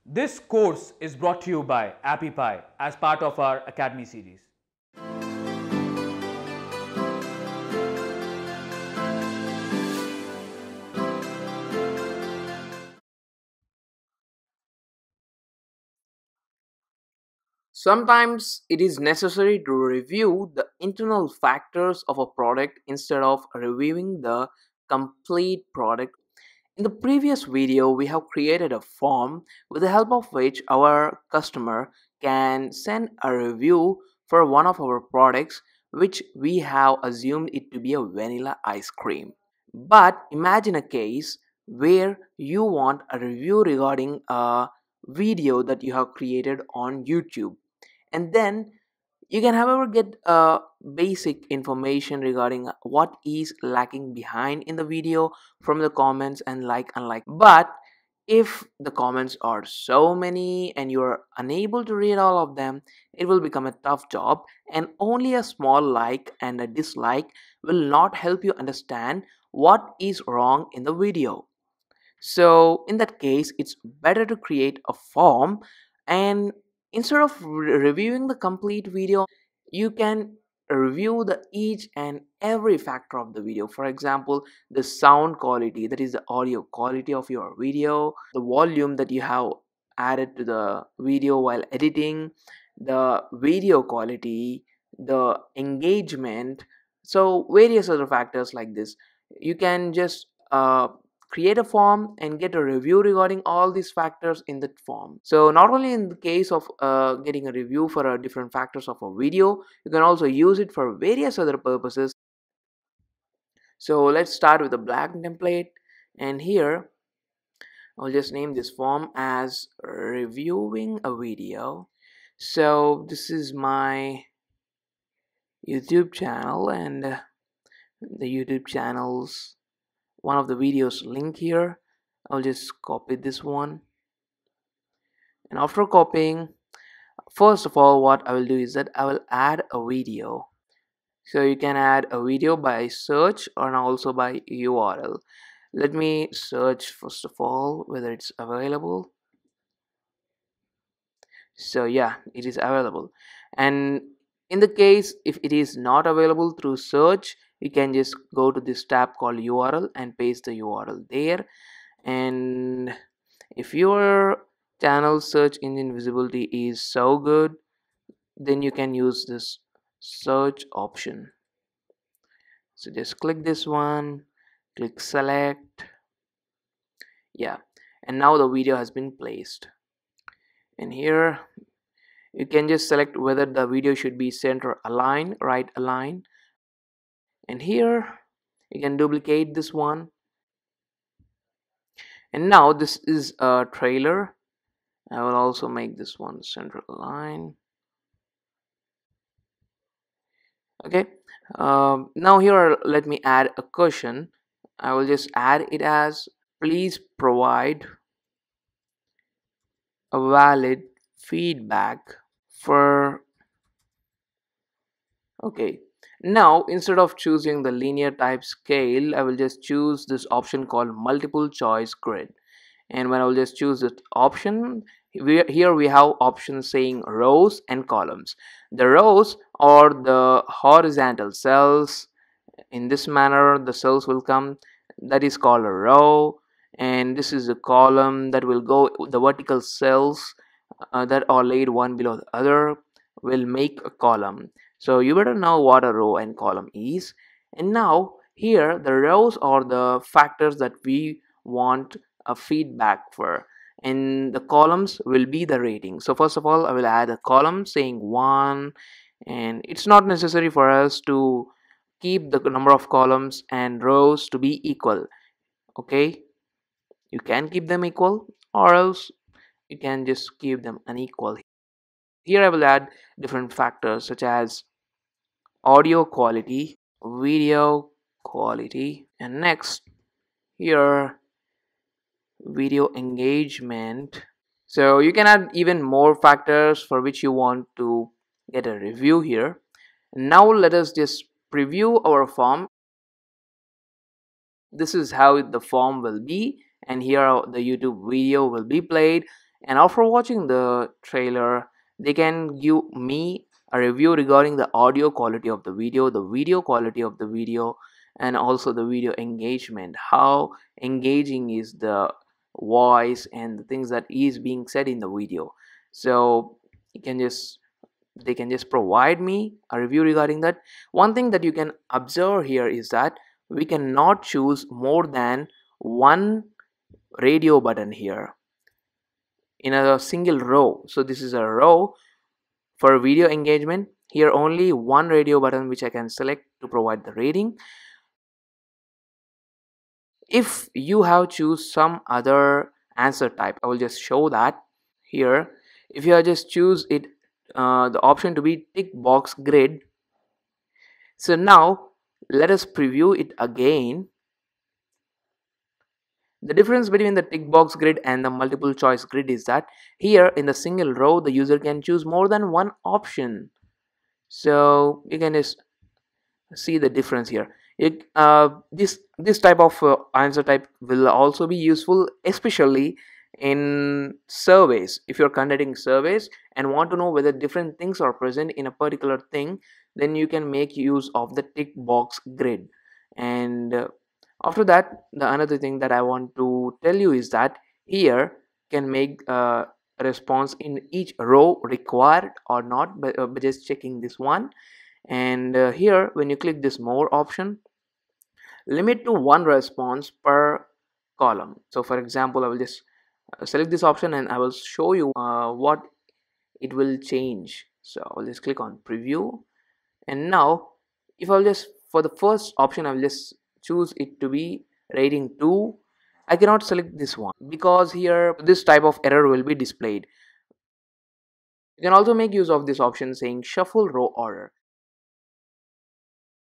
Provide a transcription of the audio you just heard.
This course is brought to you by Appy Pie as part of our Academy series. Sometimes it is necessary to review the internal factors of a product instead of reviewing the complete product. In the previous video, we have created a form with the help of which our customer can send a review for one of our products which we have assumed it to be a vanilla ice cream. But imagine a case where you want a review regarding a video that you have created on YouTube, and then you can however get basic information regarding what is lacking behind in the video from the comments and like unlike. But if the comments are so many and you're unable to read all of them, it will become a tough job, and only a small like and a dislike will not help you understand what is wrong in the video. So in that case, it's better to create a form, and instead of reviewing the complete video, you can review the each and every factor of the video. For example, the sound quality, that is the audio quality of your video, the volume that you have added to the video while editing, the video quality, the engagement, so various other factors like this. You can just create a form and get a review regarding all these factors in that form. So not only in the case of getting a review for different factors of a video, you can also use it for various other purposes. So let's start with a blank template, and here I'll just name this form as reviewing a video. So this is my YouTube channel, and the YouTube channel's one of the videos link here. I'll just copy this one, and after copying, first of all, what I will do is that I will add a video. So you can add a video by search or also by URL. Let me search first of all whether it's available. So yeah, it is available. And in the case if it is not available through search, you can just go to this tab called URL and paste the URL there. And if your channel search engine visibility is so good, then you can use this search option. So just click this one, click select, yeah, and now the video has been placed. And here you can just select whether the video should be center align, right align, and here you can duplicate this one. And now this is a trailer. I will also make this one center align. Okay, now here let me add a question. I will just add it as please provide a valid feedback for. Okay, now instead of choosing the linear type scale, I will just choose this option called multiple choice grid. And when I will just choose this option, here we have options saying rows and columns. The rows are the horizontal cells. In this manner the cells will come, that is called a row, and this is a column that will go, the vertical cells that are laid one below the other will make a column. So you better know what a row and column is. And now here the rows are the factors that we want a feedback for, and the columns will be the rating. So first of all I will add a column saying 1, and it's not necessary for us to keep the number of columns and rows to be equal. Okay, you can keep them equal or else you can just keep them unequal. Here I will add different factors such as audio quality, video quality, and next here video engagement. So you can add even more factors for which you want to get a review here. Now let us just preview our form. This is how the form will be, and here the YouTube video will be played, and after watching the trailer they can give me a review regarding the audio quality of the video quality of the video, and also the video engagement, how engaging is the voice and the things that is being said in the video. So you can just they can just provide me a review regarding that. One thing that you can observe here is that we cannot choose more than one radio button here in a single row. So this is a row for video engagement. Here only one radio button which I can select to provide the rating. If you have choose some other answer type, I will just show that here. If you just choose it, the option to be tick box grid. So now let us preview it again. The difference between the tick box grid and the multiple choice grid is that here in the single row the user can choose more than one option. So you can just see the difference here. This type of answer type will also be useful, especially in surveys. If you're conducting surveys and want to know whether different things are present in a particular thing, then you can make use of the tick box grid. And after that, the another thing that I want to tell you is that here can make a response in each row required or not by just checking this one. And here when you click this more option, limit to one response per column. So for example, I will just select this option and I will show you what it will change. So I'll just click on preview, and now if I'll just for the first option I will just choose it to be rating 2. I cannot select this one because here this type of error will be displayed. You can also make use of this option saying shuffle row order.